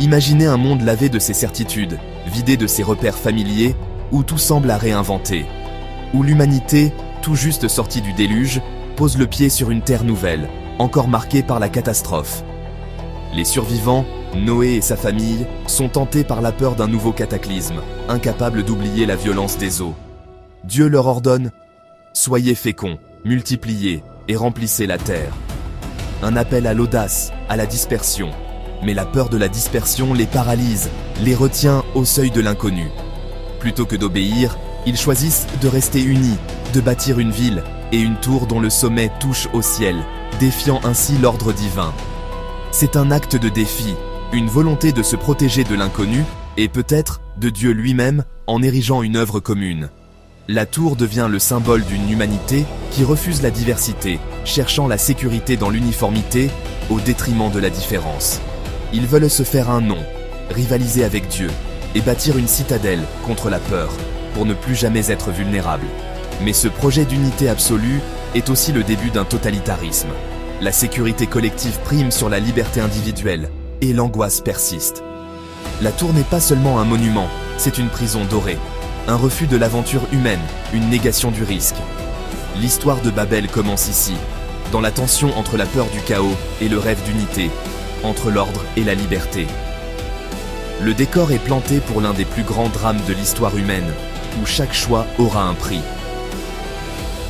Imaginez un monde lavé de ses certitudes, vidé de ses repères familiers, où tout semble à réinventer. Où l'humanité, tout juste sortie du déluge, pose le pied sur une terre nouvelle, encore marquée par la catastrophe. Les survivants, Noé et sa famille, sont tentés par la peur d'un nouveau cataclysme, incapables d'oublier la violence des eaux. Dieu leur ordonne « Soyez féconds, multipliez et remplissez la terre ». Un appel à l'audace, à la dispersion. Mais la peur de la dispersion les paralyse, les retient au seuil de l'inconnu. Plutôt que d'obéir, ils choisissent de rester unis, de bâtir une ville et une tour dont le sommet touche au ciel, défiant ainsi l'ordre divin. C'est un acte de défi, une volonté de se protéger de l'inconnu et peut-être de Dieu lui-même en érigeant une œuvre commune. La tour devient le symbole d'une humanité qui refuse la diversité, cherchant la sécurité dans l'uniformité au détriment de la différence. Ils veulent se faire un nom, rivaliser avec Dieu et bâtir une citadelle contre la peur pour ne plus jamais être vulnérables. Mais ce projet d'unité absolue est aussi le début d'un totalitarisme. La sécurité collective prime sur la liberté individuelle et l'angoisse persiste. La tour n'est pas seulement un monument, c'est une prison dorée, un refus de l'aventure humaine, une négation du risque. L'histoire de Babel commence ici, dans la tension entre la peur du chaos et le rêve d'unité, entre l'ordre et la liberté. Le décor est planté pour l'un des plus grands drames de l'histoire humaine, où chaque choix aura un prix.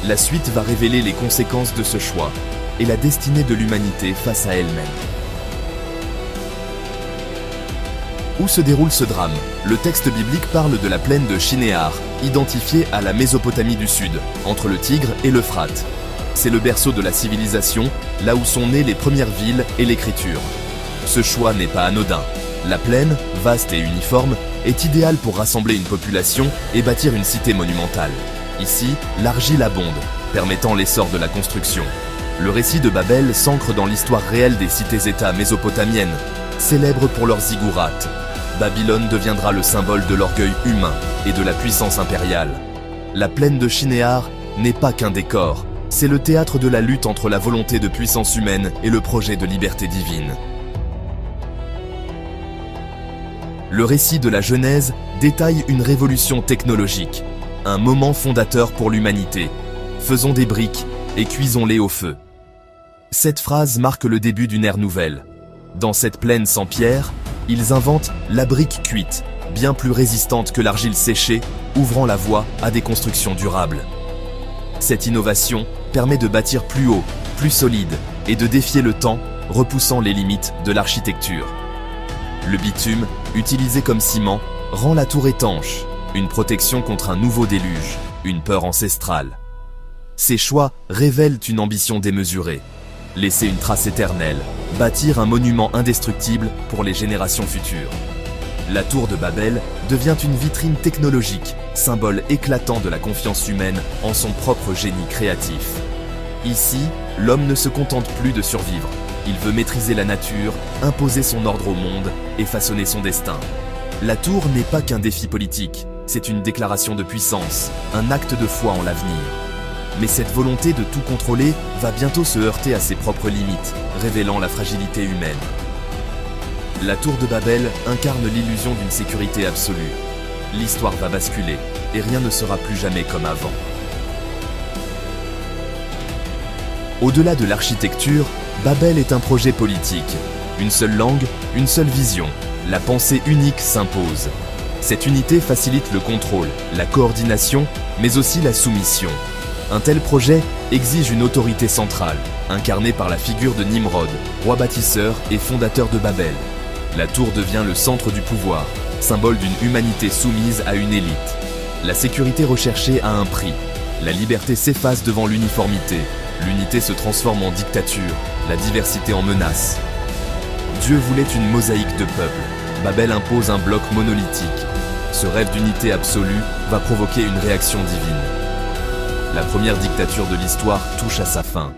La suite va révéler les conséquences de ce choix et la destinée de l'humanité face à elle-même. Où se déroule ce drame? Le texte biblique parle de la plaine de Shinéar, identifiée à la Mésopotamie du Sud, entre le Tigre et l'Euphrate. C'est le berceau de la civilisation, là où sont nées les premières villes et l'écriture. Ce choix n'est pas anodin. La plaine, vaste et uniforme, est idéale pour rassembler une population et bâtir une cité monumentale. Ici, l'argile abonde, permettant l'essor de la construction. Le récit de Babel s'ancre dans l'histoire réelle des cités-États mésopotamiennes, célèbres pour leurs ziggourats. Babylone deviendra le symbole de l'orgueil humain et de la puissance impériale. La plaine de Shinéar n'est pas qu'un décor, c'est le théâtre de la lutte entre la volonté de puissance humaine et le projet de liberté divine. Le récit de la Genèse détaille une révolution technologique, un moment fondateur pour l'humanité. Faisons des briques et cuisons-les au feu. Cette phrase marque le début d'une ère nouvelle. Dans cette plaine sans pierre, ils inventent la brique cuite, bien plus résistante que l'argile séchée, ouvrant la voie à des constructions durables. Cette innovation permet de bâtir plus haut, plus solide et de défier le temps, repoussant les limites de l'architecture. Le bitume, utilisé comme ciment, rend la tour étanche, une protection contre un nouveau déluge, une peur ancestrale. Ces choix révèlent une ambition démesurée. Laisser une trace éternelle, bâtir un monument indestructible pour les générations futures. La tour de Babel devient une vitrine technologique, symbole éclatant de la confiance humaine en son propre génie créatif. Ici, l'homme ne se contente plus de survivre. Il veut maîtriser la nature, imposer son ordre au monde et façonner son destin. La tour n'est pas qu'un défi politique, c'est une déclaration de puissance, un acte de foi en l'avenir. Mais cette volonté de tout contrôler va bientôt se heurter à ses propres limites, révélant la fragilité humaine. La tour de Babel incarne l'illusion d'une sécurité absolue. L'histoire va basculer, et rien ne sera plus jamais comme avant. Au-delà de l'architecture, Babel est un projet politique. Une seule langue, une seule vision. La pensée unique s'impose. Cette unité facilite le contrôle, la coordination, mais aussi la soumission. Un tel projet exige une autorité centrale, incarnée par la figure de Nimrod, roi bâtisseur et fondateur de Babel. La tour devient le centre du pouvoir, symbole d'une humanité soumise à une élite. La sécurité recherchée a un prix. La liberté s'efface devant l'uniformité. L'unité se transforme en dictature, la diversité en menace. Dieu voulait une mosaïque de peuples. Babel impose un bloc monolithique. Ce rêve d'unité absolue va provoquer une réaction divine. La première dictature de l'histoire touche à sa fin.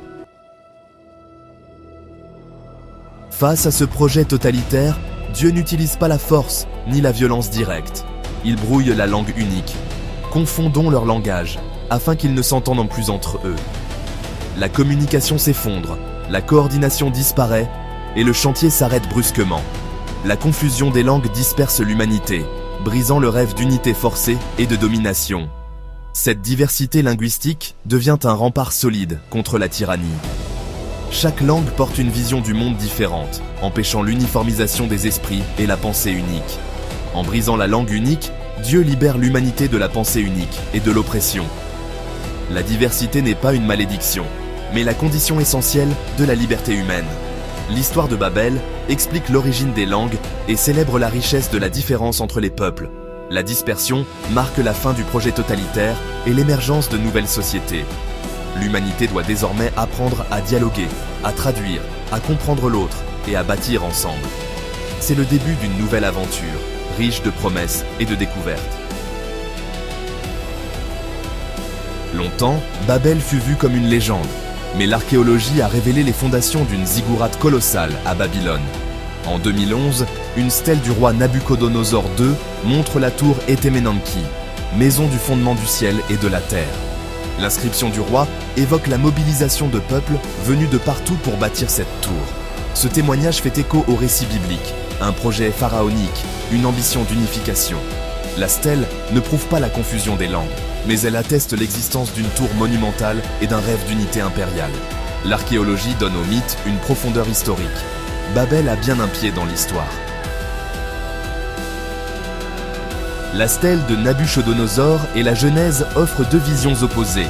Face à ce projet totalitaire, Dieu n'utilise pas la force ni la violence directe. Il brouille la langue unique. Confondons leur langage, afin qu'ils ne s'entendent plus entre eux. La communication s'effondre, la coordination disparaît, et le chantier s'arrête brusquement. la confusion des langues disperse l'humanité, brisant le rêve d'unité forcée et de domination. Cette diversité linguistique devient un rempart solide contre la tyrannie. Chaque langue porte une vision du monde différente, empêchant l'uniformisation des esprits et la pensée unique. En brisant la langue unique, Dieu libère l'humanité de la pensée unique et de l'oppression. La diversité n'est pas une malédiction, mais la condition essentielle de la liberté humaine. L'histoire de Babel explique l'origine des langues et célèbre la richesse de la différence entre les peuples. La dispersion marque la fin du projet totalitaire et l'émergence de nouvelles sociétés. L'humanité doit désormais apprendre à dialoguer, à traduire, à comprendre l'autre et à bâtir ensemble. C'est le début d'une nouvelle aventure, riche de promesses et de découvertes. Longtemps, Babel fut vue comme une légende, mais l'archéologie a révélé les fondations d'une ziggourate colossale à Babylone. En 2011, une stèle du roi Nabuchodonosor II montre la tour Etemenanki, maison du fondement du ciel et de la terre. L'inscription du roi évoque la mobilisation de peuples venus de partout pour bâtir cette tour. Ce témoignage fait écho au récit biblique, un projet pharaonique, une ambition d'unification. La stèle ne prouve pas la confusion des langues, mais elle atteste l'existence d'une tour monumentale et d'un rêve d'unité impériale. L'archéologie donne au mythe une profondeur historique. Babel a bien un pied dans l'histoire. La stèle de Nabuchodonosor et la Genèse offrent deux visions opposées.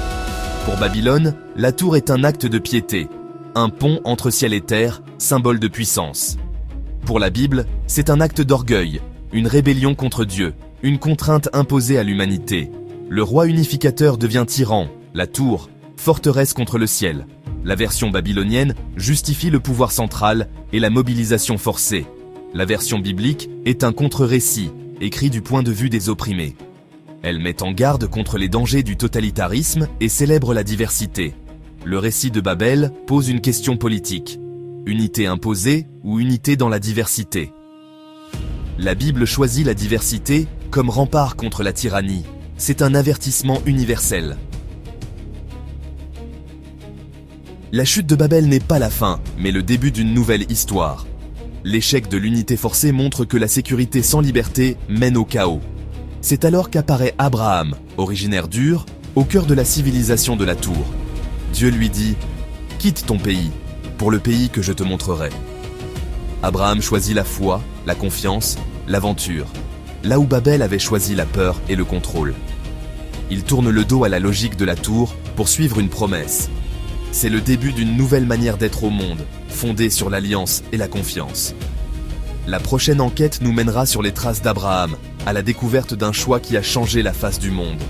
Pour Babylone, la tour est un acte de piété, un pont entre ciel et terre, symbole de puissance. Pour la Bible, c'est un acte d'orgueil, une rébellion contre Dieu, une contrainte imposée à l'humanité. Le roi unificateur devient tyran, la tour, forteresse contre le ciel. La version babylonienne justifie le pouvoir central et la mobilisation forcée. La version biblique est un contre-récit, écrit du point de vue des opprimés. Elle met en garde contre les dangers du totalitarisme et célèbre la diversité. Le récit de Babel pose une question politique. Unité imposée ou unité dans la diversité? La Bible choisit la diversité comme rempart contre la tyrannie. C'est un avertissement universel. La chute de Babel n'est pas la fin, mais le début d'une nouvelle histoire. L'échec de l'unité forcée montre que la sécurité sans liberté mène au chaos. C'est alors qu'apparaît Abraham, originaire d'Ur, au cœur de la civilisation de la tour. Dieu lui dit « Quitte ton pays, pour le pays que je te montrerai ». Abraham choisit la foi, la confiance, l'aventure, là où Babel avait choisi la peur et le contrôle. Il tourne le dos à la logique de la tour pour suivre une promesse. C'est le début d'une nouvelle manière d'être au monde, fondée sur l'alliance et la confiance. La prochaine enquête nous mènera sur les traces d'Abraham, à la découverte d'un choix qui a changé la face du monde.